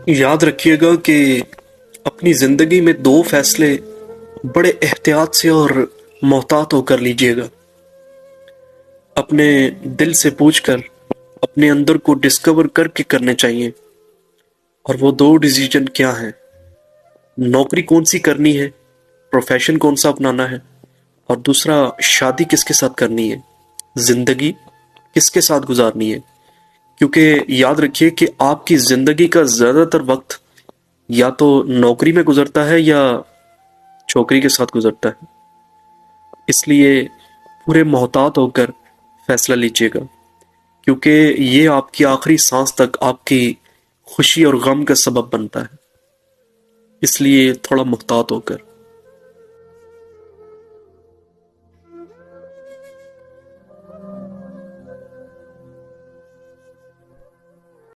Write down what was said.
याद रखिएगा कि अपनी ज़िंदगी में दो फैसले बड़े एहतियात से और मोहतात होकर लीजिएगा। अपने दिल से पूछकर अपने अंदर को डिस्कवर करके करने चाहिए। और वो दो डिसीजन क्या हैं? नौकरी कौन सी करनी है, प्रोफेशन कौन सा अपनाना है, और दूसरा शादी किसके साथ करनी है, ज़िंदगी किसके साथ गुजारनी है। क्योंकि याद रखिए कि आपकी ज़िंदगी का ज़्यादातर वक्त या तो नौकरी में गुजरता है या छोकरी के साथ गुजरता है। इसलिए पूरे मोहतात होकर फैसला लीजिएगा, क्योंकि ये आपकी आखिरी सांस तक आपकी खुशी और गम का सबब बनता है। इसलिए थोड़ा मुहतात होकर